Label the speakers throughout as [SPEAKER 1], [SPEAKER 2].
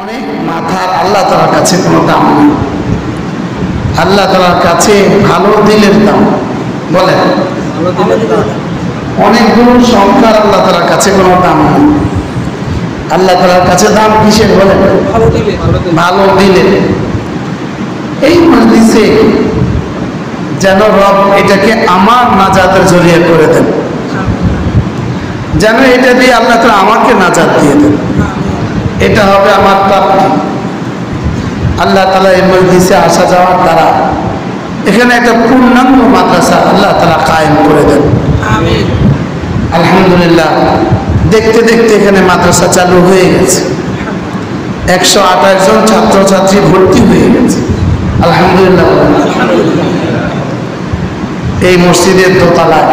[SPEAKER 1] অনেক মাথার আল্লাহ তাআলার কাছে কোনো দাম নেই। আল্লাহ তাআলার কাছে ভালো দিলের দাম, বলেন অনেকগুলো সংখ্যার আল্লাহ তাআলার কাছে কোনো দাম নেই। আল্লাহ তাআলার কাছে দাম কিসের বলেন? ভালো দিলের। এই মজলিসে যেন রব এটাকে আমার নাজাতের জরিয়া করে দেন, যেন এটা দিয়ে আল্লাহ তাআলা আমাকে নাজাত দিয়ে দেন। এটা হবে আমার প্রাপ্তি। আল্লাহ তাআলা এই মজলিসে আসা যাওয়ার দ্বারা এখানে একটা পূর্ণাঙ্গ মাদ্রাসা আল্লাহ তাআলা কায়েম করে দেন। আমিন। আলহামদুলিল্লাহ, দেখতে দেখতে এখানে মাদ্রাসা চালু হয়ে গেছে। 128 জন ছাত্রছাত্রী ভর্তি হয়ে গেছে। আলহামদুলিল্লাহ। এই মসজিদের দোতলায়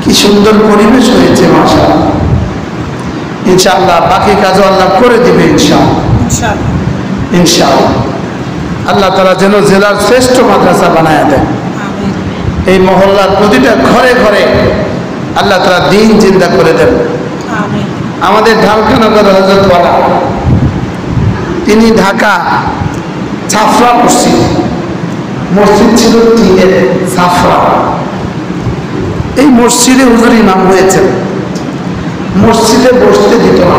[SPEAKER 1] কি সুন্দর পরিবেশ হয়েছে, মাশাআল্লাহ। ইনশাআল্লাহ বাকি কাজও আল্লাহ করে দিবে ইনশাআল্লাহ। ইনশাআল্লাহ আল্লাহ তাআলা যেন জেলার শ্রেষ্ঠ মাদ্রাসা বানায় দেন। এই মহল্লার প্রতিটা ঘরে ঘরে আল্লাহ তাআলা দ্বীন জিন্দা করে দেন। আমাদের ঢালকানগর হযরত ওয়ালা, তিনি ঢাকা ছাফরা মসজিদ ছিল টিনের ছাফরা। এই মসজিদে হুজুর ইমাম হয়েছেন। মসজিদে বসতে দিত না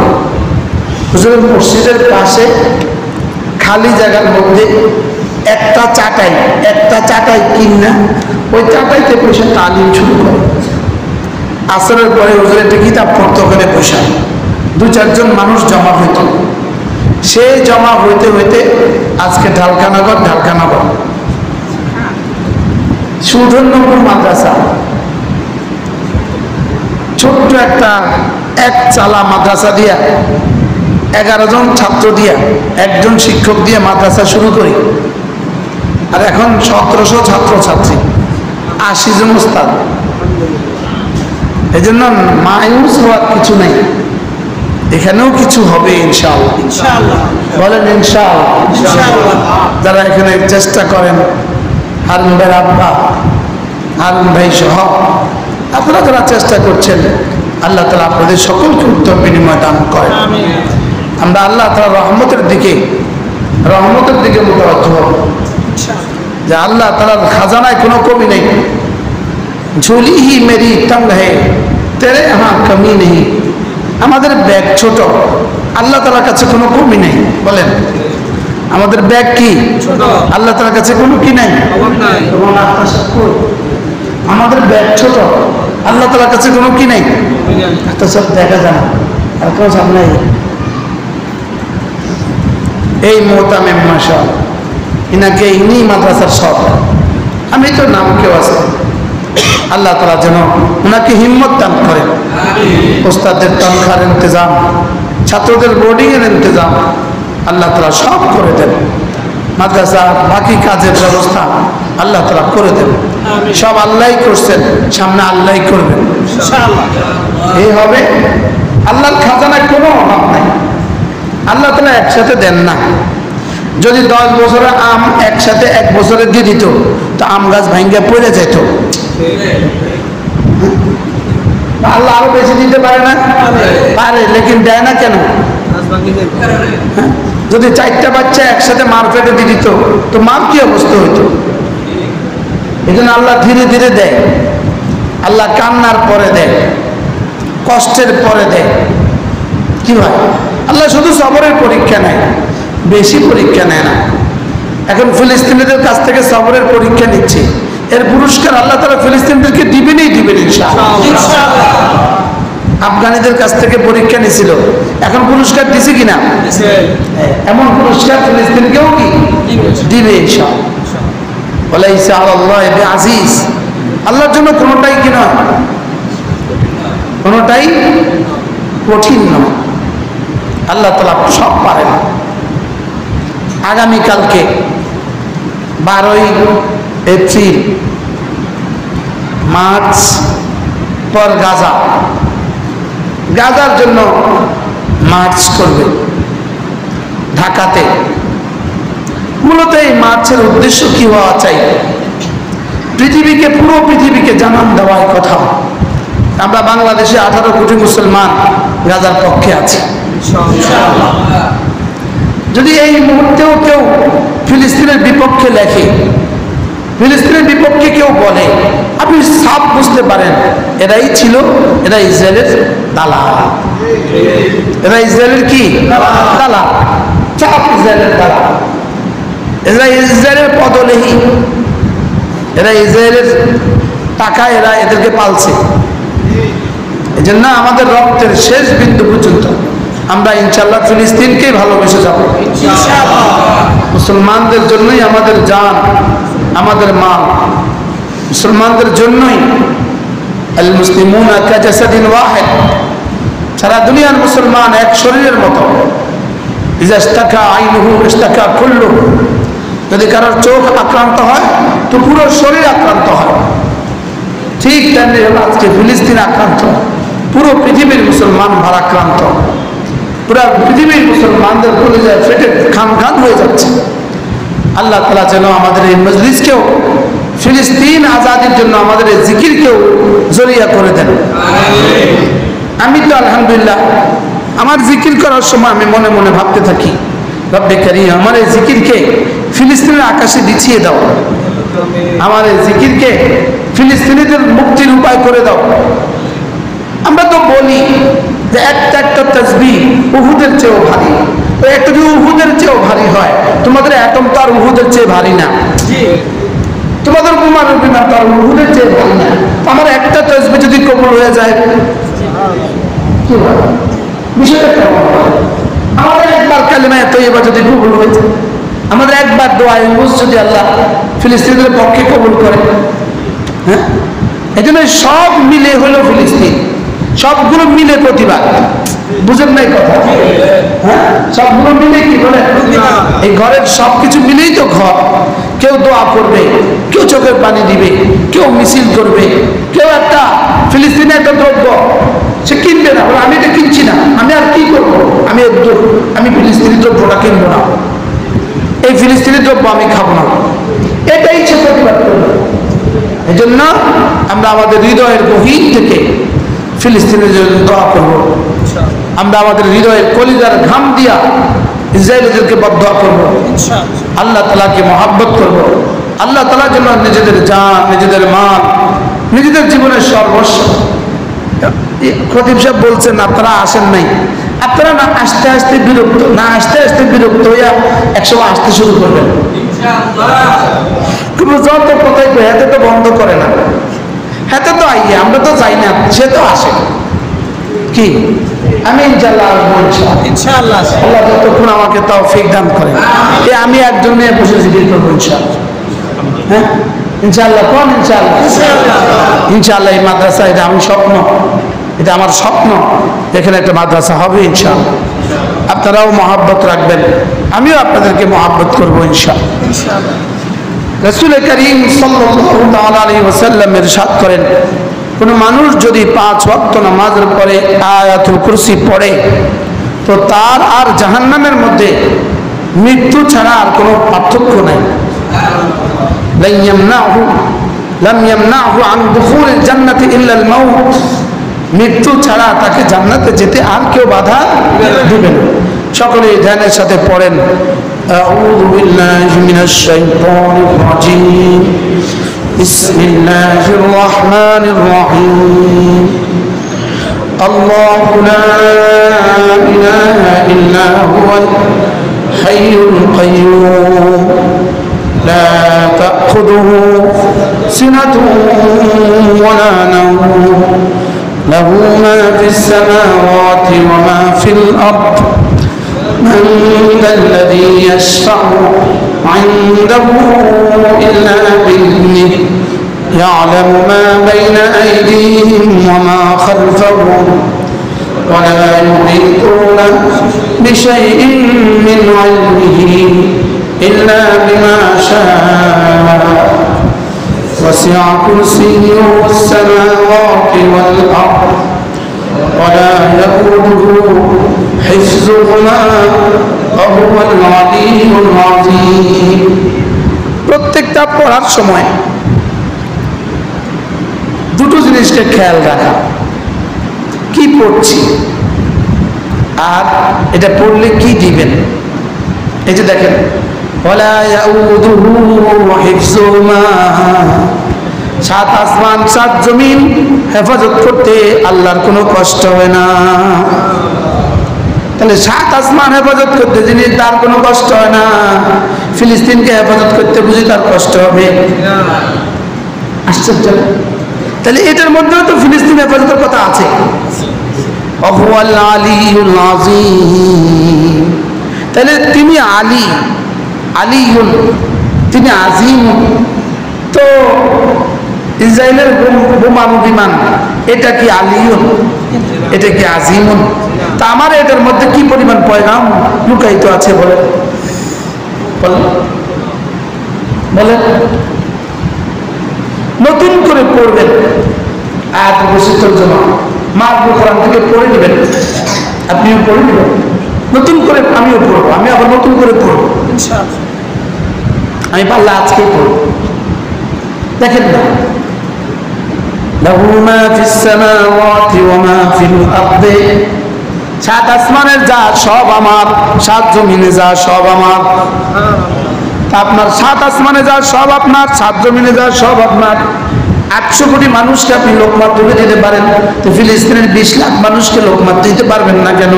[SPEAKER 1] হুজুর। মসজিদের পাশে খালি জায়গার মধ্যে একটা চাটাই কিনা ওই চাটাইতে বসে তালিম শুরু করে। আসরের পরে হুজুর একটা কিতাব পড়তে করে বসা 2-4 জন মানুষ জমা হইত। সে জমা হইতে হইতে আজকে ঢালকানগর সুধন্যপুর মাদ্রাসা, ছোট্ট একটা এক চালা মাদ্রাসা দিয়া 11 জন ছাত্র দিয়া 1 জন শিক্ষক দিয়ে মাদ্রাসা শুরু করি। আর এখন 1700 ছাত্রছাত্রী, 80 জন উস্তাদ। এই জন্য মায়ুস হওয়ার কিছু নেই, এখানেও কিছু হবে ইনশাআল্লাহ। বলেন ইনশাআল্লাহ। যারা এখানে চেষ্টা করেন, হারুন ভাইয়ের আব্বা, হারুন ভাই সহ আপনারা যারা চেষ্টা করছেন, আল্লাহ তাআলা আপনাদের সকলকে উত্তম বিনিময় দান করেন। আমরা আল্লাহ তাআলার রহমতের দিকে মুতাওয়াজ্জিহ হব, যে আল্লাহ তাআলার খাজানায় কোনো কমি নেই। ঝুলি হি মেরি তঙ্গ হে তেরে হ্যাঁ কমি নেই। আমাদের ব্যাগ ছোট, আল্লাহ তাআলার কাছে কোনো কমি নেই। বলেন আমাদের ব্যাগ কি? আল্লাহ তাআলার কাছে কোনো কি নাই, আমাদের ব্যাগ ছোট, আল্লাহ তাআলার কাছে কোনো কি নাই। তো সব দেখা যায় আর কেউ সামনে। এই মোহতামিম মাশাআল্লাহ, ইনাকে ইনি মাদ্রাসার সব, আমি তো নাম কেউ আছে। আল্লাহ তাআলা যেন ওনাকে হিম্মত দান করেন। ওস্তাদের তনখার ইন্তজাম, ছাত্রদের বোর্ডিং এর ইন্তজাম আল্লাহ তাআলা সব করে দেন। মাদ্রাসা বাকি কাজের ব্যবস্থা আল্লাহ তাআলা করে দেন। সব আল্লাহই করছেন, সামনে আল্লাহই করবেন ইনশাআল্লাহ। এই হবে। আল্লাহর খাজানায় কোনো অভাব নাই। আল্লাহ তাআলা একসাথে দেন না। যদি 10 বছরের আম একসাথে 1 বছরে দিয়ে দিত, তো আম গাছ ভাঙ্গা পড়ে যেত। আল্লাহ আরো বেশি দিতে পারে না? পারে, লেকিন দেয় না কেন? যদি 4টা বাচ্চা একসাথে মার পেটে দিয়ে দিত, তো মার কি অবস্থা হইতো? এই জন্য আল্লাহ ধীরে ধীরে দেয়। আল্লাহ কান্নার পরে দেয়, কষ্টের পরে দেয়। কি হয়? আল্লাহ শুধু সবরের পরীক্ষা নেয়, বেশি পরীক্ষা নেয় না। এখন ফিলিস্তিনিদের কাছ থেকে সবরের পরীক্ষা নিচ্ছে, এর পুরস্কার আল্লাহ তাআলা ফিলিস্তিনিদেরকে দিবেন ইনশাআল্লাহ। আফগানিদের কাছ থেকে পরীক্ষা নিছিল, এখন পুরস্কার দিছে কিনা? এমন পুরস্কার ফিলিস্তিনকেও কি দিবে ইনশাআল্লাহ। ওয়ালাইসা আলাল্লাহি বিআজিজ। আল্লাহর জন্য কোনোটাই কি নয়, কোনোটাই কঠিন নয়। আল্লাহ তাআলা সব পারেন। আগামীকালকে 12ই এপ্রিল মার্চ পর গাজার জন্য মার্চ করবে ঢাকাতে। মূলত এই মার্চের উদ্দেশ্য কি হওয়া চাই? পুরো পৃথিবীকে জানান দেওয়ার কথা। আমরা বাংলাদেশে 18 কোটি মুসলমান গাজার পক্ষে আছি ইনশাআল্লাহ। যদি এই মুহূর্তেও কেউ ফিলিস্তিনের বিপক্ষে লেখে, ফিলিস্তিনের বিপক্ষে কেউ বলে, আপনি সাফ বুঝতে পারেন এরাই ছিল, এরা ইসরায়েলের দালাল, এরা ইসরায়েলের কি দালাল, চাপ ইসরায়েলের দালাল, এরা ইসরায়েলের পদলেহী, এরা ইসরায়েলের টাকা এরা এদেরকে পালছে। এই জন্য আমাদের রক্তের শেষ বিন্দু পর্যন্ত আমরা ইনশাআল্লাহ ফিলিস্তিনকেই ভালোবেসে যাব। মুসলমানদের জন্যই আমাদের জান, আমাদের মাল, মুসলমানদের জন্যই। আল মুসলিমুনা কাজাসাদিন ওয়াহিদ, সারা দুনিয়ার মুসলমান এক শরীরের মতো। ইজা ইশতাকা আইনুহু ইশতাকা কুল্লুহু, যদি কারোর চোখ আক্রান্ত হয় তো পুরো শরীর আক্রান্ত হয়। ঠিক তেমনি হলো আজকে ফিলিস্তিন আক্রান্ত, পুরো পৃথিবীর মুসলমান ভারাক্রান্ত, পুরো পৃথিবীর মুসলমানদের কলিজা ফেটে খান খান হয়ে যাচ্ছে। আল্লাহ তাআলা যেন আমাদের এই মজলিসকেও ফিলিস্তিন আজাদির জন্য আমাদের এই জিকিরকেও জরিয়া করে দেন। আমি তো আলহামদুলিল্লাহ আমার জিকির করার সময় আমি মনে মনে ভাবতে থাকি, রব্বে কারীম আমার এই জিকিরকে ফিলিস্তিনের আকাশে বিছিয়ে দাও, আমার এই জিকিরকে ফিলিস্তিনিদের মুক্তির উপায় করে দাও। আমরা তো বলি যে একটা একটা তাসবিহ উহুদের চেয়েও ভারী, ওই একটা যদি উহুদের চেয়েও ভারী হয়, তোমাদের অ্যাটম তো আর উহুদের চেয়ে ভারী না, তোমাদের বোমার বিমান তো আর উহুদের চেয়ে ভারী না। আমার একটা তাসবিহ যদি কবুল হয়ে যায় কি হয়, বিষয়টা কেমন হয়? আমাদের একবার কালিমা তৈয়বা যদি কবুল হয়ে যায়, আমাদের একবার দোয়া ইউনুস যদি আল্লাহ ফিলিস্তিনের পক্ষে কবুল করে, হ্যাঁ, এই জন্য সব মিলে হলো ফিলিস্তিন, সবগুলো মিলে প্রতিবাদ। বুঝেন নাই কথা? হ্যাঁ, সবগুলো মিলে কি বলে এই ঘরের সবকিছু মিলেই তো ঘর। কেউ দোয়া করবে, কেউ চোখের পানি দিবে, কেউ মিছিল করবে, কেউ একটা ফিলিস্তিনে একটা দ্রব্য সে কিনবে না, আমি এটা কিনছি না, আমি আর কি করবো, আমি ফিলিস্তিনি দ্রব্যটা কিনবো না, এই ফিলিস্তিনি দ্রব্য আমি খাবো না, এটাই সে প্রতিবাদ করবে। এই জন্য আমরা আমাদের হৃদয়ের গভীর থেকে ফিলিস্তিনের জন্য দোয়া করব, আমরা আমাদের হৃদয়ের কলিজার ঘাম দিয়া ইসরায়েলিদেরকে বদদোয়া করব, আল্লাহ তাআলাকে মহব্বত করব, আল্লাহ তাআলার জন্য নিজেদের জান, নিজেদের মাল, নিজেদের জীবনের সর্বস্ব। খতিব সাহেব বলছেন আপনারা আসেন নাই, আপনারা না আসতে আসতে বিরক্ত, না আসতে আসতে বিরক্ত হইয়া একসময় আসতে শুরু করবেন। কিন্তু যত কথাই কই হাতে তো বন্ধ করে না, হাতে তো আইয়ে আমরা তো যাই না, সে তো আসে কি। আমি ইনশাআল্লাহ আসবো, ইনশাআল্লাহ আল্লাহ যতক্ষণ আমাকে তৌফিক দান করে, আমি একজন নিয়ে বসে জিকির করবো ইনশাআল্লাহ। হ্যাঁ ইনশাআল্লাহ, কোন ইনশাআল্লাহ? ইনশাআল্লাহ এই মাদ্রাসা, এটা আমি স্বপ্ন, এটা আমার স্বপ্ন, এখানে একটা মাদ্রাসা হবে ইনশাআল্লাহ। আপনারাও মহব্বত রাখবেন, আমিও আপনাদেরকে মহব্বত করবো ইনশাআল্লাহ। রাসূল করিম সাল্লাল্লাহু তাআলা আলাইহি ওয়াসাল্লাম ইরশাদ করেন, কোন মানুষ যদি 5 ওয়াক্ত নামাজের পরে আয়াতুল কুরসি পড়ে তো তার আর জাহান্নামের মধ্যে মৃত্যু ছাড়া আর কোনো পার্থক্য নাই। লাম ইয়ামনাহু আন দুখুলিল জান্নাতি ইল্লা আল মাউত, মৃত্যু ছাড়া তাকে জান্নাতে যেতে আর কেউ বাধা দিবে না। সকলে ধ্যানের সাথে পড়েন, আউযু বিল্লাহি মিনাশ শাইতানির রাজীম, বিসমিল্লাহির রহমানির রহিম, আল্লাহু লা ইলাহা ইল্লা হুয়াল হাইয়ুল কাইয়্যুম, লা তাখুযুহু সিনাতুন ওয়ালা নাওম, له ما في السماوات وما في الأرض، من ذا الذي يشفع عنده إلا بإذنه، يعلم ما بين أيديهم وما خلفهم، ولا يحيطون بشيء من علمه إلا بما شاء، وسع كرسيه السماوات والأرض ولا يؤوده حفظهما وهو العلي العظيم। প্রত্যেকটা পড়ার সময় দুটো জিনিসকে খেয়াল রাখা, কি পড়ছি আর এটা পড়লে কি দিবেন। এই যে দেখেন, ওয়ালা ইয়াউদুহু হিফযুহুমা, সাত আসমান সাত জমিন হেফাজত করতে আল্লাহর কোনো কষ্ট হয় না। তাহলে সাত আসমান হেফাজত করতে যিনি, তার কোনো কষ্ট হয় না, ফিলিস্তিনকে হেফাজত করতে বুঝি তার কষ্ট হবে? আশ্চর্য। তাহলে এটার মধ্যেও তো ফিলিস্তিন হেফাজতের কথা আছে। ওয়াহুয়াল আলিয়ুল আযীম, তাহলে তিনি আলী, আলিয়ুন, তিনি আজিম। তো ইসরায়েলের বোমা বিমান, এটা কি আলিয়ুন? এটা কি আজিমুন? তা আমার এটার মধ্যে কি পরিমাণ পয়গাম লুকায়িত আছে বলেন, বলেন। নতুন করে পড়বেন আয়াত বসিতর জন্য, মাহবুব কোরআন থেকে পড়ে নেবেন, আপনিও পড়ে নেবেন, নতুন করে আমিও পড়বো, আমি আবার নতুন করে পড়বো ইনশাআল্লাহ। আমি পারলে আজকেই পড়বো। দেখেন না, লাহু মা ফিস সামাওয়াতি ওয়া মা ফিল আরদি, সাত আসমানের যা সব আমার, সাত জমিনে যা সব আমার। আপনার সাত আসমানে যা সব আপনার, সাত জমিনে যা সব আপনার। 800 কোটি মানুষকে আপনি লোকমা তুলে দিতে পারেন, তো ফিলিস্তিনের 20 লাখ মানুষকে লোকমা দিতে পারবেন না কেন?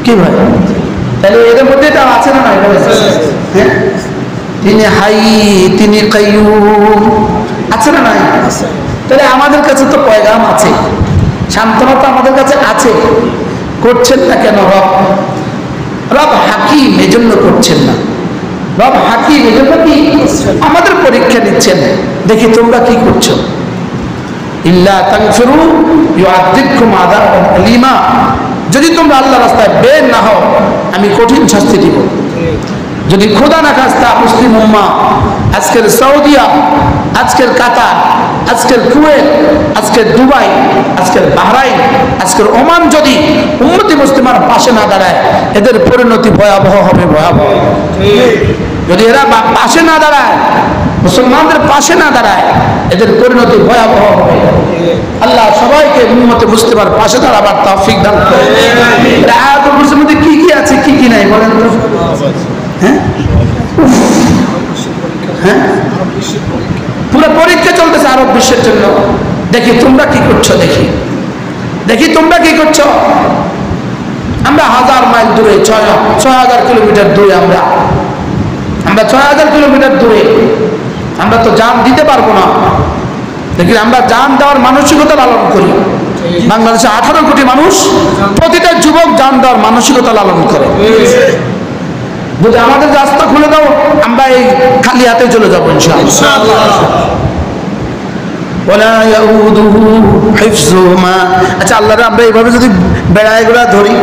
[SPEAKER 1] কি ভাই, তাহলে এদের মধ্যে এটা আছে না? হ্যাঁ, তিনি হাই, তিনি কাইয়ুম, আছে না নাই? তাহলে আমাদের কাছে তো পয়গাম আছে, সান্ত্বনা তো আমাদের কাছে আছে। করছেন না কেন? রব, রব হাকিম, এজন্য করছেন না। রব হাকিম, এজন্য কি আমাদের পরীক্ষা নিচ্ছেন, দেখি তোমরা কি করছো। ইল্লা তাগফিরু ইউআযিবকুম আযাবান আলীমা, যদি তোমরা আল্লাহর রাস্তায় বের না হও আমি কঠিন শাস্তি দিব। যদি খোদা না খাস্তা মুসলিম উম্মাহ, আজকের সৌদিয়া, আজকের কাতার, আজকের কুয়েত, আজকের দুবাই, আজকের বাহরাইন, আজকের ওমান যদি উম্মতি মুসলিমার পাশে না দাঁড়ায়, এদের পরিণতি ভয়াবহ হবে, ভয়াবহ। যদি এরা পাশে না দাঁড়ায়, মুসলমানদের পাশে না দাঁড়ায়, এদের পরিণতি ভয়াবহ হবে। আল্লাহ সবাইকে উম্মতে মুসলিমার পাশে দাঁড়াবার তৌফিক দান করেন। আয়াতুল কুরসির মধ্যে কি কি আছে, কি কি নাই বলেন তো? হ্যাঁ, হ্যাঁ, পুরো পরীক্ষা চলতেছে আরব বিশ্বের জন্য। দেখি তোমরা কি করছো, দেখি, দেখি তোমরা কি করছো। আমরা 1000 মাইল দূরে, 6000 কিলোমিটার দূরে, আমরা 6000 কিলোমিটার দূরে, আমরা তো জান দিতে পারবো না। দেখি আমরা জান দেওয়ার মানসিকতা লালন করি। বাংলাদেশে 18 কোটি মানুষ, প্রতিটা যুবক জান দেওয়ার মানসিকতা লালন করে। যদি আমাদের রাস্তা খুলে দাও, আমরা এই খালি হাতে চলে যাবো ইনশাআল্লাহ। ওয়ালা ইয়াউদুহু হিফযুহুমা, আচ্ছা আল্লাহর আমরা এইভাবে যদি বেড়ায় গোড়া ধরি,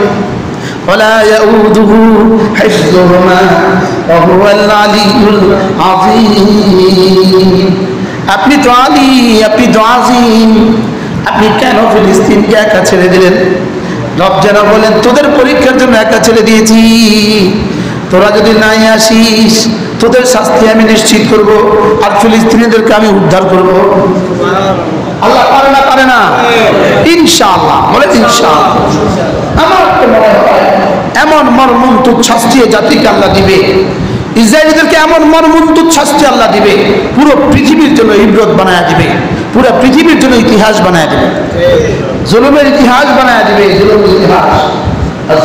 [SPEAKER 1] ওয়ালা ইয়াউদুহু হিফযুহুমা ওয়া হুয়াল আলিয়্যুল আযীম। আপনি তো আলী, আপনি তো আযীম, আপনি কেন ফিলিস্তিনকে একা ছেড়ে দিলেন? রব যেন বলেন তোদের পরীক্ষার জন্য একা ছেড়ে দিয়েছি, তোরা যদি নাই আসিস তোদের শাস্তি আমি নিশ্চিত করব, আর ফিলিস্তিনিদেরকে আমি উদ্ধার করব। আল্লাহ পারে না? পারে না? ইনশাআল্লাহ, বলে ইনশাআল্লাহ। আমার তো মনে হয় এমন মর্মন্তুদ শাস্তি জাতিকে আল্লাহ দিবে, ইসরায়েলিদেরকে এমন মর্মন্তুদ শাস্তি আল্লাহ দিবে, পুরো পৃথিবীর জন্য ইবরত বানায় দিবে, পুরো পৃথিবীর জন্য ইতিহাস বানায় দিবে, জুলুমের ইতিহাস বানায় দিবে, জুলুমের ইতিহাস।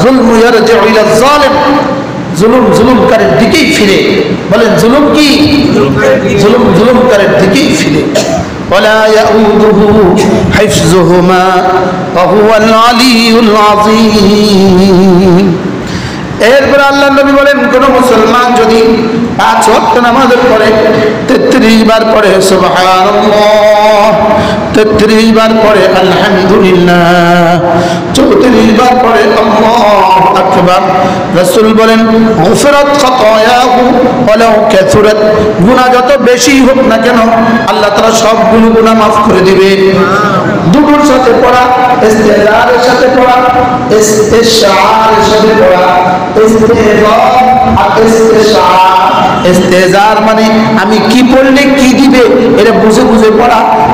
[SPEAKER 1] যুলমু ইয়ারজিউ ইলা যালিম, জুলুম জুলুমকারীর দিকেই ফিরে। বলেন জুলুম কি? জুলুম জুলুমকারীর দিকেই ফিরে। ওয়ালা ইয়াউদুহু হিফযুহুমা ওয়া হুয়াল আলিয়্যুল আযীম। এরপর আল্লাহ নবী বলেন, কোন মুসলমান যদি 5 ওয়াক্ত নামাজ পড়ে, 33 বার পড়ে সুবহানাল্লাহ, 33 বার পড়ে আলহামদুলিল্লাহ, 34 বার পড়ে আল্লাহু আকবার, রাসূল বলেন গুফরাত খাতায়াহু ওয়ালাউ কাসুরাত, গুনাহ যত বেশি হোক না কেন আল্লাহ তাআলা সবগুলো গুনাহ মাফ করে দিবে। দুটোর সাথে পড়া, ইস্তেজারের সাথে পড়া, ইস্তেশারের সাথে পড়া, ইস্তেজার মানে আমি কি পড়লে কি দিবে এটা বুঝে বুঝে পড়া,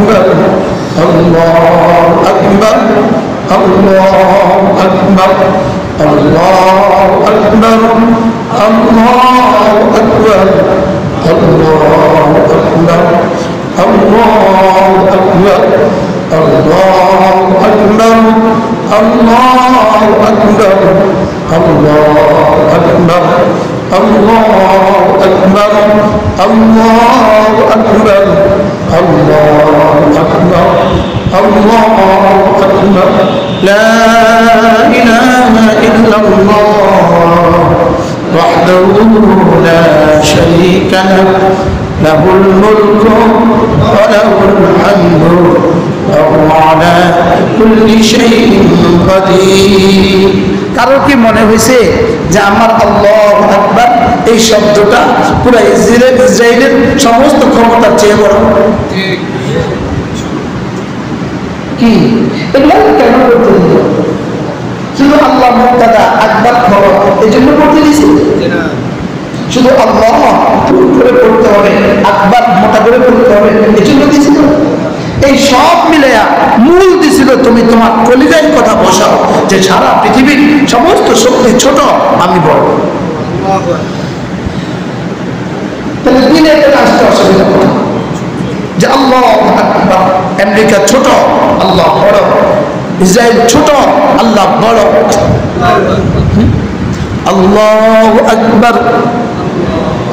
[SPEAKER 1] আকবার, আল্লাহু আকবার, আল্লাহু আকবার, আল্লাহু আকবার, আল্লাহু আকবার, আল্লাহু আকবার, আল্লাহু আকবার, আল্লাহু আকবার, আল্লাহু আকবার, আল্লাহু আকবার, আল্লাহু আকবার, আল্লাহু আকবার, আল্লাহু আকবার, আল্লাহু আকবার, লা ইলাহা ইল্লাল্লাহ ওয়াহদাহু লা শারীকা লাহু লাহুল মুলকু ওয়া লাহুল হামদু ওয়া হুয়া আলা কুল্লি শাইইন কাদির। কারো কি মনে হয়েছে যে আমার আল্লাহু আকবার এই শব্দটা পুরো ইসরায়েলের সমস্ত ক্ষমতার চেয়ে বড়? কি এগুলো কেন করতে দিল? শুধু আল্লাহ মুক্তাদা আকবার খবর এই জন্য করতে দিয়েছে? শুধু আল্লাহ করে পড়তে হবে, আকবার মোটা করে পড়তে হবে এই জন্য দিয়েছিল? এই সব মিলাইয়া মূল দিছিল তুমি তোমার কলিজার কথা বসাও যে সারা পৃথিবীর সমস্ত শক্তি ছোট, আমি বড়। তাহলে দিনে আসতে অসুবিধা যে আল্লাহ আকবার, আমেরিকা ছোট আল্লাহ বড়, ইসরায়েল ছোট আল্লাহ বড়। আল্লাহু আকবার,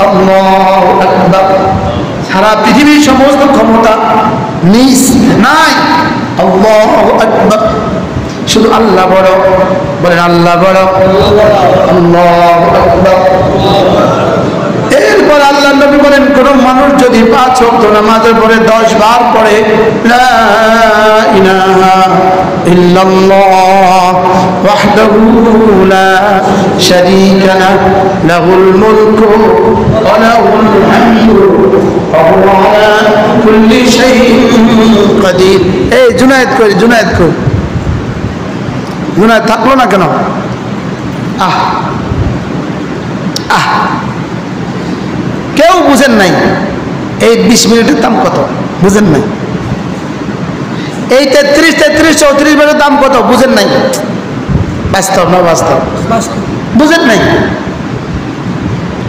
[SPEAKER 1] আল্লাহু আকবার, সারা পৃথিবীর সমস্ত ক্ষমতা নিজ নাই, আল্লাহু আকবার, শুধু আল্লাহ বড়। বলেন আল্লাহ বড়, আল্লাহু আকবার। এরপর আল্লাহ নবী বলেন কোন মানুষ যদি 5 ওয়াক্ত নামাজের পরে 10 বার পড়ে লা ইলাহা ইল্লাল্লাহ ওয়াহদাহু লা শারীকা লাহু লাহুল মুলকু ওয়া লাহুল হামদু ওয়া হুয়া আলা কুল্লি শাইইন কাদির। এই জুনায়েদ কই, জুনায়েদ কই, জুনায়েদ থাকলো না কেন? কেউ বুঝেন নাই এই 20 মিনিটের দাম কত? বুঝেন নাই এই 33 34 মিনিটের দাম কত? বুঝেন নাই? বাস্তব না বাস্তব? বুঝেন নাই,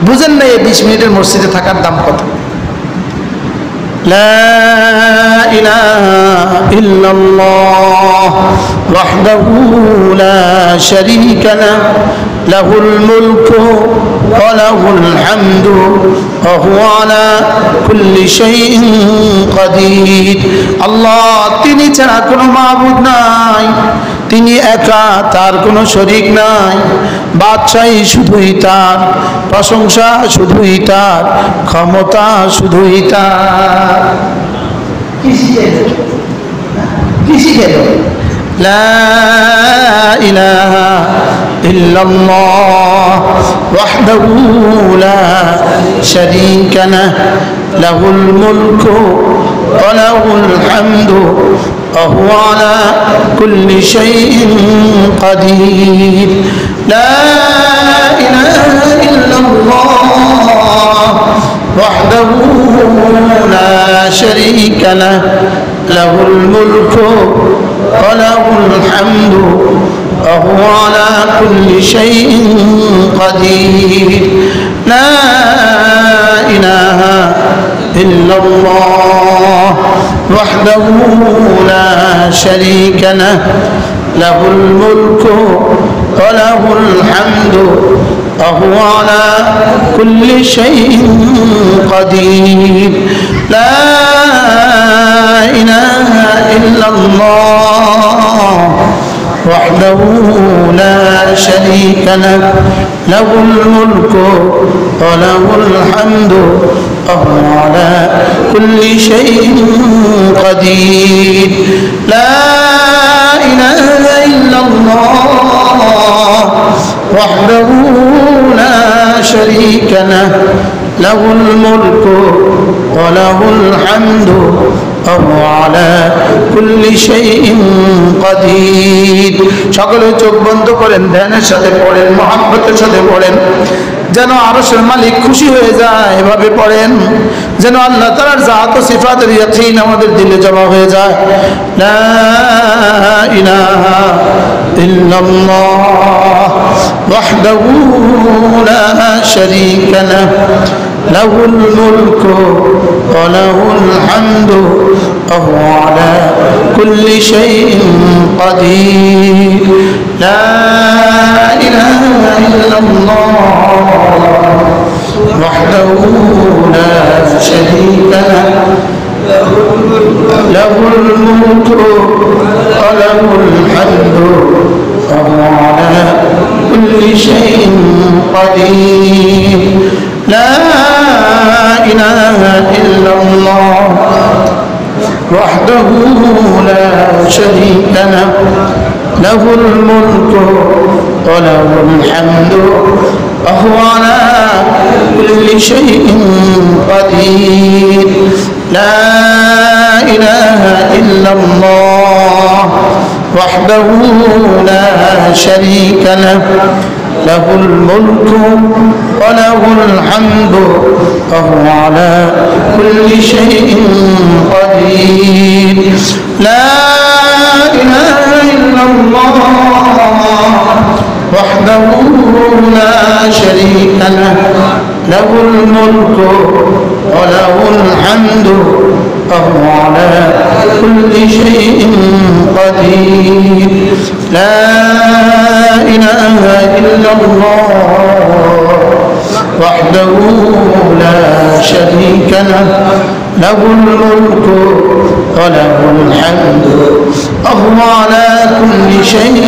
[SPEAKER 1] বুঝেন নাই এই 20 মিনিটের মসজিদে থাকার দাম কত? লা ইলাহা ইল্লাল্লাহ ওয়াহদাহু লা শারীকা লাহু লাহুল মুলকু ওয়া লাহুল হামদু ওয়া হুয়া আলা কুল্লি শাইইন কাদির। আল্লাহ তিনি ছাড়া কোনো মাবুদ নাই, তিনি একা, তার কোনো শরীক নাই, বাদশাহী শুধুই তার, প্রশংসা শুধুই তার, ক্ষমতা শুধুই তার। কি শিখেল? লা ইলাহা ইল্লাল্লাহ ওয়াহদাহু লা শারীকা লাহু লাহুল মুলকু ওয়া লাহুল হামদু ওয়া হুয়া আলা কুল্লি শাইইন কাদির। লা ইলাহা ইল্লাল্লাহ ওয়াহদাহু লা শারীকা লাহু লাহুল মুলকু ওয়া লাহুল হামদু ওয়া হুয়া আলা কুল্লি শাইইন কাদির। লা ইলাহা ইল্লাল্লাহ ওয়াহদাহু লা শারীকা লাহু লাহুল মুলকু ওয়া লাহুল হামদু ওয়া হুয়া আলা কুল্লি শাইইন কাদির। লা ইলাহা ইল্লাল্লাহ ওয়াহদাহু লা শারীকা লাহু লাহুল মুলকু ওয়া লাহুল হামদু ওয়া হুয়া আলা কুল্লি শাইইন কাদির। লা ইলাহা ইল্লাল্লাহ ওয়াহদাহু লা শারীকা লাহু লাহুল মুলকু ওয়া লাহুল হামদু ওয়া হুয়া আলা কুল্লি শাইইন কাদির। সকলে চোখ বন্ধ করেন, ধ্যানের সাথে পড়েন, মহব্বতের সাথে পড়েন। যেন আরশের মালিক খুশি হয়ে যায়, এভাবে পড়েন যেন আল্লাহ তাআলার জাত ও সিফাতের ইয়াকিন আমাদের দিলে জমা হয়ে যায়। লা ইলাহা ইল্লাল্লাহ ওয়াহদাহু লা শারীকা লাহু লাহুল মুলকু ওয়া লাহুল হামদু ওয়া হুয়া আলা কুল্লি শাইইন কাদির। লা ইলাহা ইল্লাল্লাহ وحده لا شريك له له الملك وله الحمد وهو على كل شيء قدير. لا إله إلا الله وحده لا شريك له له الملك وله الحمد وهو على كل شيء قدير. لا إله إلا الله وحده لا شريك له له الملك وله الحمد وهو على كل شيء قدير. لا إله إلا الله وحده لا شريك له له الملك وله الحمد وهو على كل شيء قدير. لا إله إلا الله وحده لا شريك له له الملك وله الحمد وهو على كل شيء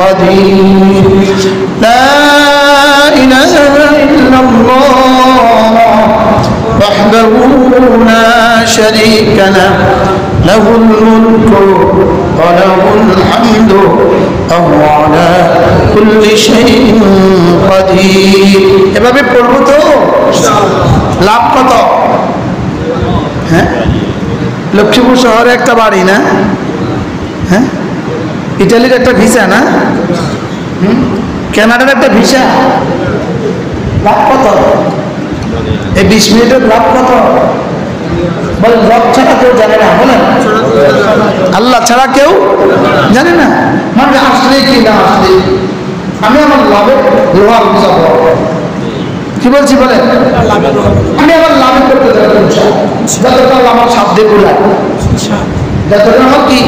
[SPEAKER 1] قدير. لا إله إلا الله وحده لا شريك له له الملك وله الحمد وهو على كل شيء قدير. এভাবে পড়বো তো লাভ কত? হ্যাঁ, লক্ষ্মীপুর শহরে একটা বাড়ি না? হ্যাঁ, ইটালির একটা ভিসা না? কানাডার একটা ভিসা, লাভ কত? এই 20 মিনিটের লাভ কত? বলেন, রব ছাড়া কেউ জানে না। বলেন, আল্লাহ ছাড়া কেউ জানে না। মানে আসলে কি না আসলে আমি আমার লাভের লোহার বুঝাবো। কি বলছি বলেন, আমি আমার লাভ করতে দেবো যতক্ষণ আমার সাধ্যে কুলায়, যতক্ষণ আমার কি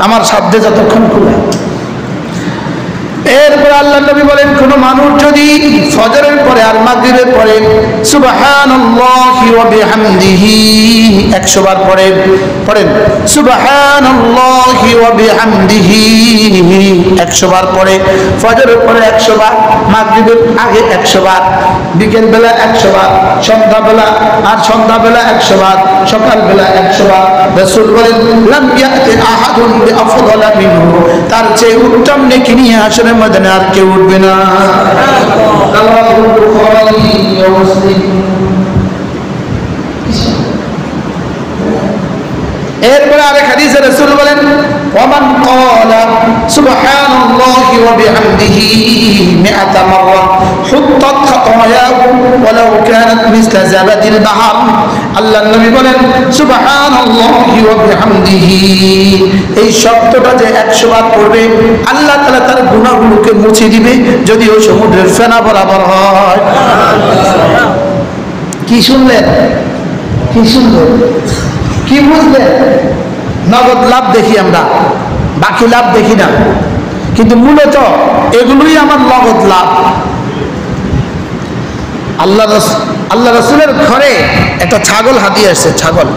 [SPEAKER 1] আমার সাধ্যে যতক্ষণ কুলায়। এরপর আল্লাহ নবী বলেন, কোন মানুষ যদি ফজরের পরে আর মাগরিবের পরে সুবহানাল্লাহি ওয়া বিহামদিহি 100 বার পড়েন, সুবহানাল্লাহি ওয়া বিহামদিহি 100 বার পড়ে, ফজরের পরে 100 বার, মাগরিবের আগে 100 বার, বিকেল বেলা 100 বার, সন্ধ্যাবেলা আর সন্ধ্যাবেলা 100 বার, সকালবেলা 100 বার। রাসূল বলেন, লাম ইয়াতি আহাদুন বিআফদালা মিনহু, তার চেয়ে উত্তম নেকি নিয়ে আসলে ময়দানে আর কেউ উঠবে না। এরপরে আরেক হাদিসে রাসূল বলেন, ওয়ামান ক্বালা সুবহানাল্লাহি ওয়া বিহামদিহি 100 মাররা হুত্তাত খাতায়াহু ওয়ালাউ কানাত মিসলা জাবাদিল বাহর। আল্লাহর নবী বলেন, সুবহানাল্লাহি ওয়া বিহামদিহি এই শব্দটা যে 100 বার পড়বে, আল্লাহ তাআলা তার গুনাহগুলোকে মুছে দিবে, যদিও সমুদ্রের ফেনা বরাবর হয়। কি শুনলেন? কি শুনলেন? কি বুঝলেন? নগদ লাভ দেখি আমরা, বাকি লাভ দেখি না, কিন্তু মূলত এগুলোই আমার নগদ লাভ। আল্লাহ রাসূলের ঘরে একটা ছাগল হাতিয়ে আসছে, ছাগল।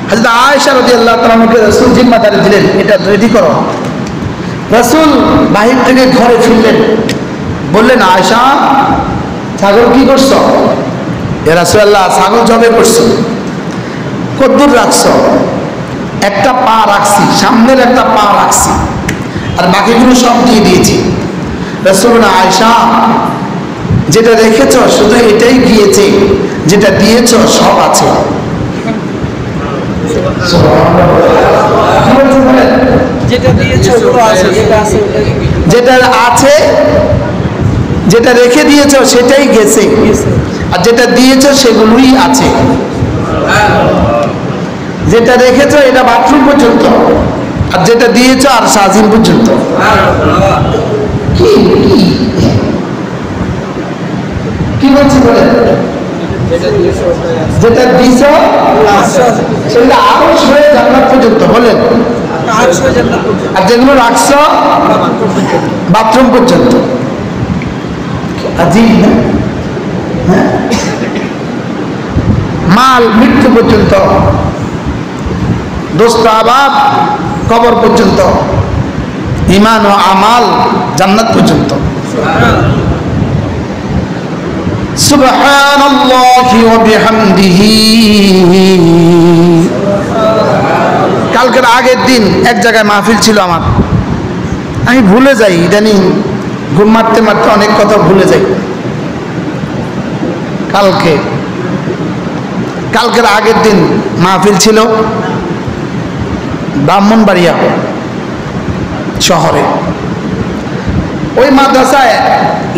[SPEAKER 1] হযরত আয়েশা রাদিয়াল্লাহু তাআলা আমাকে রাসূল জিম্মাদারি দিলেন, এটা রেডি করো। রাসূল বাহির থেকে ঘরে ফিরলেন, বললেন, আয়েশা ছাগল কি করছো? ইয়া রাসূলুল্লাহ, ছাগল জবে করছি। কদ্দুর রাখছো? একটা পা রাখছি, সামনের একটা পা রাখছি, আর বাকিগুলো সব দিয়ে দিয়েছি। রাসূল বলেন, আয়েশা যেটা রেখেছ শুধু এটাই গিয়েছে, যেটা দিয়েছ সব আছে। যেটা আছে যেটা রেখে দিয়েছ সেটাই গেছে, আর যেটা দিয়েছ সেগুলোই আছে। যেটা রেখেছ এটা বাথরুম পর্যন্ত, আর যেটা দিয়েছ আর সাজিম পর্যন্ত। কি কি বলছি বলেন? যেটা দিয়েছ সেটা আরশ হয়ে জান্নাত পর্যন্ত বলেন, আর যেগুলো রাখছ বাথরুম পর্যন্ত। আজিব না? হ্যাঁ, মাল মৃত্যু পর্যন্ত, দোস্ত আবাদ কবর পর্যন্ত, ঈমান ও আমাল জান্নাত পর্যন্ত। সুবহানাল্লাহি ওয়া বিহামদিহি। কালকের আগের দিন এক জায়গায় মাহফিল ছিল আমার, আমি ভুলে যাই ইদানিং, ঘুম মারতে মারতে অনেক কথা ভুলে যাই। কালকের আগের দিন মাহফিল ছিল ব্রাহ্মণবাড়িয়া শহরে। ওই মাদ্রাসায়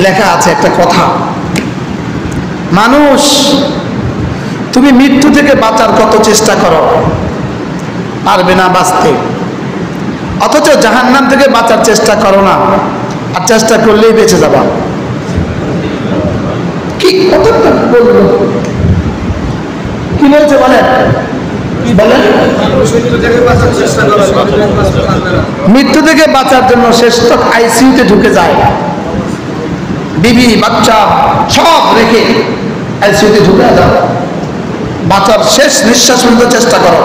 [SPEAKER 1] লেখা আছে একটা কথা, মানুষ তুমি মৃত্যু থেকে বাঁচার কত চেষ্টা করো, পারবে না বাঁচতে, অথচ জাহান্নাম থেকে বাঁচার চেষ্টা করো না, আর চেষ্টা করলেই বেঁচে যাবা। কি কতটা বলবো, কি বলছে বলেন? মৃত্যু থেকে বাঁচার জন্য শেষ তক আইসিইউতে ঢুকে যায়, বিবি বাচ্চা সব রেখে আইসিইউতে ঢুকে যাও, বাঁচার শেষ নিঃশ্বাস পর্যন্ত চেষ্টা করো।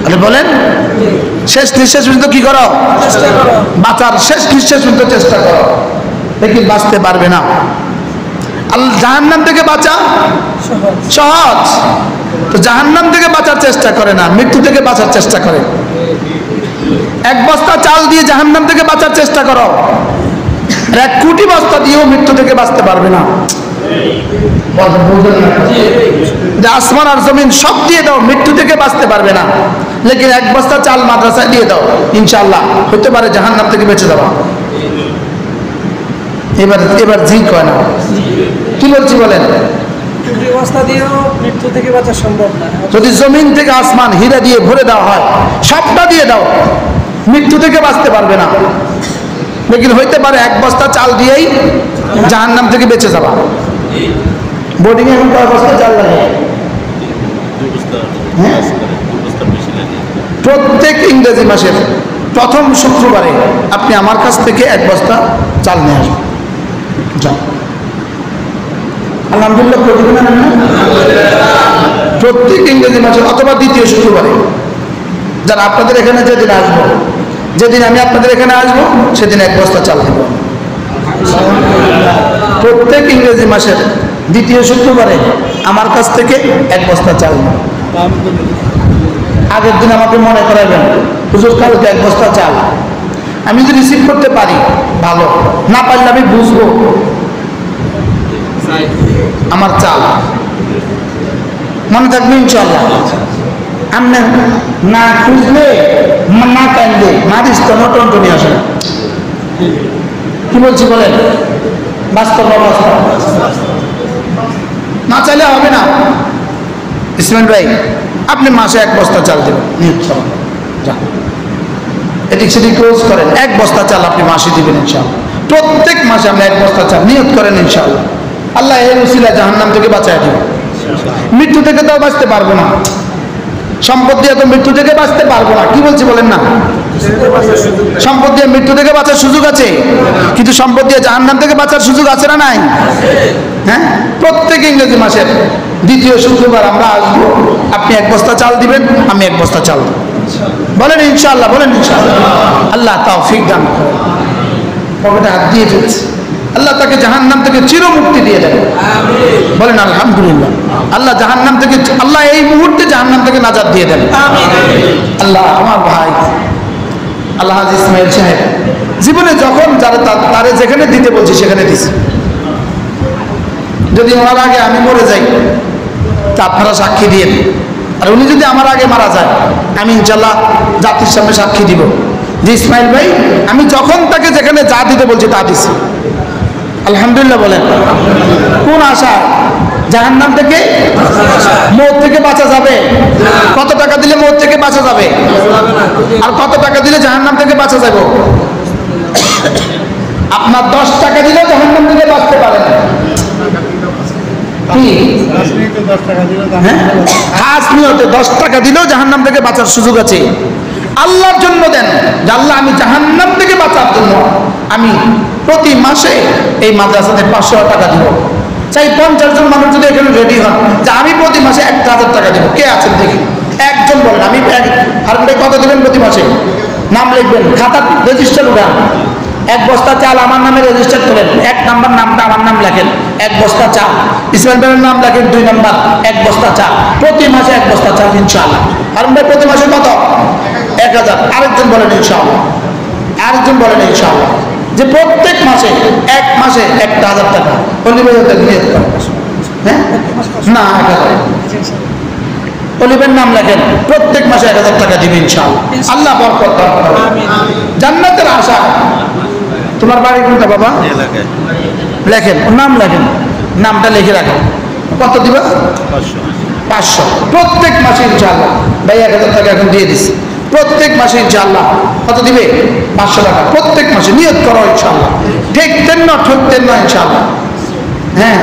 [SPEAKER 1] আরে বলেন, শেষ নিঃশ্বাস পর্যন্ত কি করো? বাঁচার শেষ নিঃশ্বাস পর্যন্ত চেষ্টা করো, দেখি বাঁচতে পারবে না। আল্লাহ জাহান্নাম থেকে বাঁচা সহজ, তো জাহান্নাম থেকে বাঁচার চেষ্টা করে না, মৃত্যু থেকে বাঁচার চেষ্টা করে। এক বস্তা চাল দিয়ে জাহান্নাম থেকে বাঁচার চেষ্টা করো, আর 1 কোটি বস্তা দিয়েও মৃত্যু থেকে বাঁচতে পারবে না। আসমান আর জমিন সব দিয়ে দাও, মৃত্যু থেকে বাঁচতে পারবে না, লেকিন 1 বস্তা চাল মাদ্রাসায় দিয়ে দাও, ইনশাআল্লাহ হতে পারে জাহান্নাম থেকে বেঁচে যাওয়া। এবার জি কয় না, কি বলছি বলেন? যদি জমিন থেকে আসমান হীরা দিয়ে ভরে দেওয়া হয়, সবটা দিয়ে দাও, মৃত্যু থেকে বাঁচতে পারবে না, লেকিন হইতে পারে 1 বস্তা চাল দিয়েই জাহান্নাম থেকে বেঁচে যাবা। বোর্ডিং এ এখন কয় বস্তা চাল লাগে? প্রত্যেক ইংরেজি মাসের প্রথম শুক্রবারে আপনি আমার কাছ থেকে 1 বস্তা চাল নিয়ে আসবেন। আলহামদুলিল্লাহ, প্রত্যেক ইংরেজি মাসের অথবা দ্বিতীয় শুক্রবারে, যারা আপনাদের এখানে যেদিন আসবো, যেদিন আমি আপনাদের এখানে আসবো সেদিন 1 বস্তা চাল দেব। প্রত্যেক ইংরেজি মাসের দ্বিতীয় শুক্রবারে আমার কাছ থেকে 1 বস্তা চাল নেব। আগের দিন আমাকে মনে করাবেন, হুজুর কালকে 1 বস্তা চাল। আমি যদি রিসিভ করতে পারি ভালো, না পারলে আমি বুঝবো আমার চাল মনে থাকবে ইনশাআল্লাহ। আপনি না খুঁজলে না কাঁদলে মারিস তো নটনটনি আসে। কি বলছি বলেন? বাস্তব অবস্থা, না চাইলে হবে না। ইসমাইল ভাই, আপনি মাসে 1 বস্তা চাল দেবেন, এদিক সেদিক ক্লোজ করেন, 1 বস্তা চাল আপনি মাসে দিবেন ইনশাআল্লাহ। প্রত্যেক মাসে আপনি 1 বস্তা চাল নিয়ত করেন ইনশাআল্লাহ। আল্লাহ এর উসিলা জাহান্নাম থেকে বাঁচায় দিবেন। মৃত্যু থেকে তো বাঁচতে পারবো না, সম্পদ দিয়ে তো মৃত্যু থেকে বাঁচতে পারবো না। কি বলছি বলেন না? সম্পদ দিয়ে মৃত্যু থেকে বাঁচার সুযোগ আছে, কিন্তু সম্পদ দিয়ে জাহান্নাম থেকে বাঁচার সুযোগ আছে না নাই? হ্যাঁ, প্রত্যেক ইংরেজি মাসের দ্বিতীয় শুক্রবার আমরা আসবো, আপনি 1 বস্তা চাল দিবেন, আমি 1 বস্তা চাল দেব। বলেন ইনশাআল্লাহ, বলেন ইনশাআল্লাহ। আল্লাহ তৌফিক দান করেন। পকেটে হাত দিয়ে ফেলছে, আল্লাহ তাকে জাহান্নাম থেকে চিরমুক্তি দিয়ে দেন। বলেন আলহামদুলিল্লাহ। আল্লাহ জাহান্নাম থেকে, আল্লাহ এই মুহূর্তে জাহান্নাম থেকে নাজাত দিয়ে দেন। আল্লাহ আমার ভাই আল্লাহ ইসমাইল সাহেব জীবনে যখন তারে যেখানে দিতে বলছি সেখানে দিছি। যদি ওনার আগে আমি মরে যাই তা আপনারা সাক্ষী দিয়ে দিন, আর উনি যদি আমার আগে মারা যায় আমি ইনশাআল্লাহ জাতির সামনে সাক্ষী দিব যে ইসমাইল ভাই আমি যখন তাকে যেখানে যা দিতে বলছি তা দিছি। আলহামদুলিল্লাহ বলেন। কোন আশা? জাহান্নাম থেকে, মৌত থেকে বাঁচা যাবে। কত টাকা দিলে মৌত থেকে বাঁচা যাবে? আর কত টাকা দিলে জাহান্নাম থেকে বাঁচা যাবে? আপনার 10 টাকা দিলেও জাহান্নাম থেকে বাঁচতে পারেন। খাস নিয়তে 10 টাকা দিলেও জাহান্নাম থেকে বাঁচার সুযোগ আছে। আল্লাহর জন্য দেন যে আল্লাহ আমি জাহান্নাম থেকে বাঁচার জন্য আমি প্রতি মাসে এই মাদ্রাসাতে 500 টাকা দিব। চাই 50 জন মানুষ যদি এখানে রেডি হন যে আমি প্রতি মাসে 1000 টাকা দিব, কে আছেন দেখি? একজন বলেন। আমি আর কত দেবেন প্রতি মাসে? নাম লিখবেন, খাতা রেজিস্টার উঠান। 1 বস্তা চাল আমার নামে রেজিস্টার করেন। 1 নাম্বার নামটা আমার নাম লেখেন, 1 বস্তা চাল। ইসমাইল ভাইয়ের নাম লেখেন 2 নাম্বার, 1 বস্তা চাল। প্রতি মাসে 1 বস্তা চাল ইনশাআল্লাহ। আর ভাই প্রতি মাসে কত? 1000। আরেকজন বলেন ইনশাআল্লাহ। আরেকজন বলেন ইনশাআল্লাহ যে প্রত্যেক মাসে 1 মাসে 1000 টাকা অলিবের নিয়ত করেন। হ্যাঁ না 1000 অলিবের নাম লেখেন, প্রত্যেক মাসে 1000 টাকা দিবে ইনশাআল্লাহ। আল্লাহ বরকত দান করুন। জান্নাতের আশা। তোমার বাড়ি কোনটা বাবা? লেখেন, নাম লেখেন, নামটা লিখে রাখেন। কত দিবা? 500 প্রত্যেক মাসে ইনশাআল্লাহ। ভাই 1000 টাকা এখন দিয়ে দিছি। প্রত্যেক মাসে ইনশাআল্লাহ কত দিবে? 500 টাকা প্রত্যেক মাসে। নিয়ত করো ইনশাআল্লাহ। ঠেকতেন না, ঠকতেন না ইনশাআল্লাহ। হ্যাঁ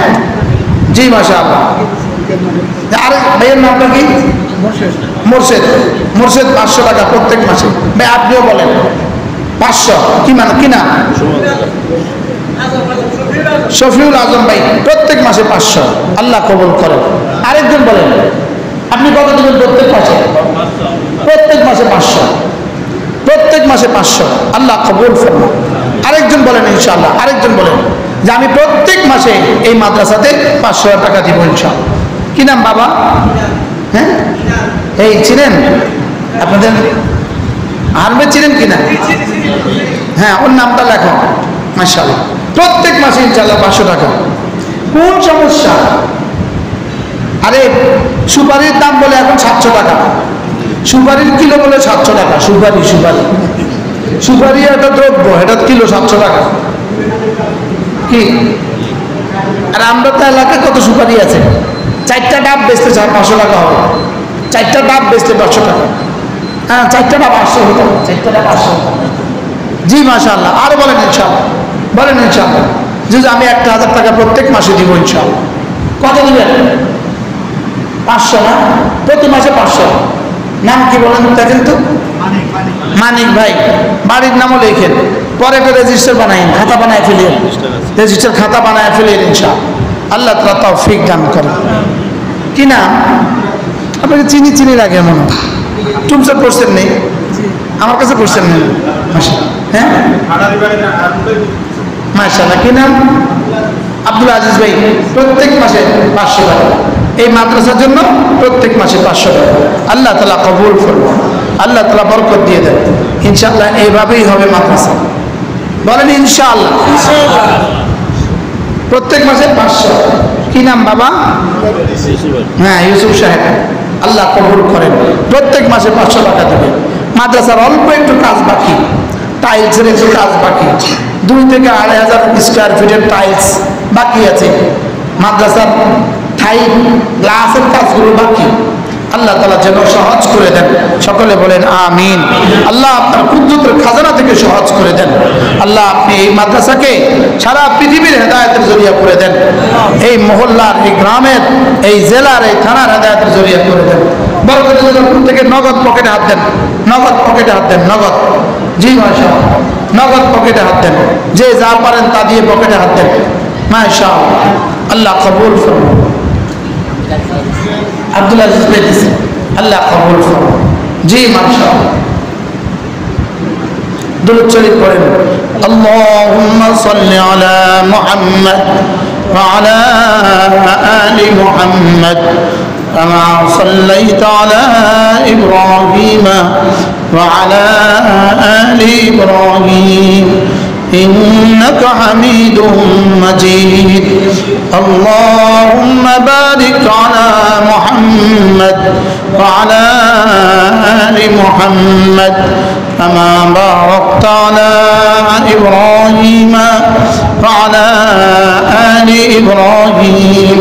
[SPEAKER 1] জি মাশাআল্লাহ। আরে ভাইয়ের নামটা কি? মোরশেদ। মোরশেদ 500 টাকা প্রত্যেক মাসে। ভাই আপনিও বলেন 500। কি মানে কি নাম? শফিউল আজম ভাই প্রত্যেক মাসে 500। আল্লাহ কবুল করেন। আরেকজন বলেন আপনি কত দিবেন প্রত্যেক মাসে? প্রত্যেক মাসে 500। প্রত্যেক মাসে 500। আল্লাহ কবুল ফরমান। আরেকজন বলেন ইনশাআল্লাহ। আরেকজন বলেন যে আমি প্রত্যেক মাসে এই মাদ্রাসাতে 500 টাকা দিব ইনশাআল্লাহ। কি নাম বাবা? হ্যাঁ এই চিনেন আপনাদের আরবে চিনেন কিনা? হ্যাঁ ওর নামটা লেখো মাশাআল্লাহ। প্রত্যেক মাসে ইনশাআল্লাহ 500 টাকা। কোন সমস্যা? আরে সুপারির দাম বলে এখন 700 টাকা। সুপারির কিলো বলে 700 টাকা। সুপারি সুপারি সুপারি একটা দ্রব্য, এটা কিলো 700 টাকা। কি আর আমরা তো এলাকায় কত সুপারি আছে? 4টা ডাব বেচতে 500 টাকা হবে। 4টা ডাব বেচতে 500 টাকা। হ্যাঁ 4টা ডাব 500 হতো। 4টা ডাব 500। জি মাশাআল্লাহ। আর বলেন ইনশাআল্লাহ। বলেন ইনশাআল্লাহ যে আমি 1000 টাকা প্রত্যেক মাসে দিব ইনশাআল্লাহ। কত দিবেন? 500 না? প্রতি মাসে 500। নাম কি বলেন দেখেন তো? মানিক ভাই। বাড়ির নামও লেখেন, পরে একটা রেজিস্টার বানাইন, খাতা বানায় ফেলেন। রেজিস্টার খাতা বানায় ফেলেন ইনশাআল্লাহ। আল্লাহ তাআলা তৌফিক দান করেন। কি নাম? আপনাকে চিনি চিনি লাগে মনে হয়। টুমসার পড়ছেন নেই? আমার কাছে পড়ছেন নেই? হ্যাঁ মাশাআল্লাহ। কি নাম? আব্দুল আজিজ ভাই প্রত্যেক মাসে 500 টাকা এই মাদ্রাসার জন্য। প্রত্যেক মাসে 500 টাকা। আল্লাহ তাআলা কবুল করবেন। আল্লাহ তাআলা বরকত দিয়ে দেন ইনশাআল্লাহ। এইভাবেই হবে মাদ্রাসা। বলেন ইনশাআল্লাহ। প্রত্যেক মাসে 500। কি নাম বাবা? হ্যাঁ ইউসুফ সাহেব। আল্লাহ কবুল করেন। প্রত্যেক মাসে 500 টাকা দেবে। মাদ্রাসার অল্প একটু কাজ বাকি, টাইলসের একটু কাজ বাকি। 2 থেকে 2500 স্কোয়ার ফিটের টাইলস বাকি আছে। মাদ্রাসার টাইল গ্লাসের কাজগুলো বাকি। আল্লাহ তাআলা যেন সহজ করে দেন। সকলে বলেন আমিন। আল্লাহ আপনার কুদরতের খাজানা থেকে সহজ করে দেন। আল্লাহ আপনি এই মাদ্রাসাকে সারা পৃথিবীর হেদায়েতের জরিয়া করে দেন। এই মহল্লার, এই গ্রামের, এই জেলার, এই থানার হেদায়েতের জরিয়া করে দেন। বরকতের জন্য প্রত্যেকে নগদ পকেটে হাত দেন। নগদ পকেটে হাত দেন। নগদ। জি মাশাআল্লাহ। নগদ পকেটে হাত দেন। যে যা পারেন তা দিয়ে পকেটে হাত দেন। মাশাআল্লাহ। আল্লাহ কবুল করুন। আব্দুল আজিজ বলতেছে আল্লাহ কবুল করুন। জি মাশাআল্লাহ। দুরূদ শরীফ পড়েন। আল্লাহুম্মা সাল্লি আলা মুহাম্মদ ওয়া আলা আলি মুহাম্মদ কামা সাল্লাইতা আলা ইব্রাহিম ওয়া আলা আলি ইব্রাহিম إنك حميد مجيد اللهم بارك على محمد وعلى آل محمد كما باركت على إبراهيم وعلى آل إبراهيم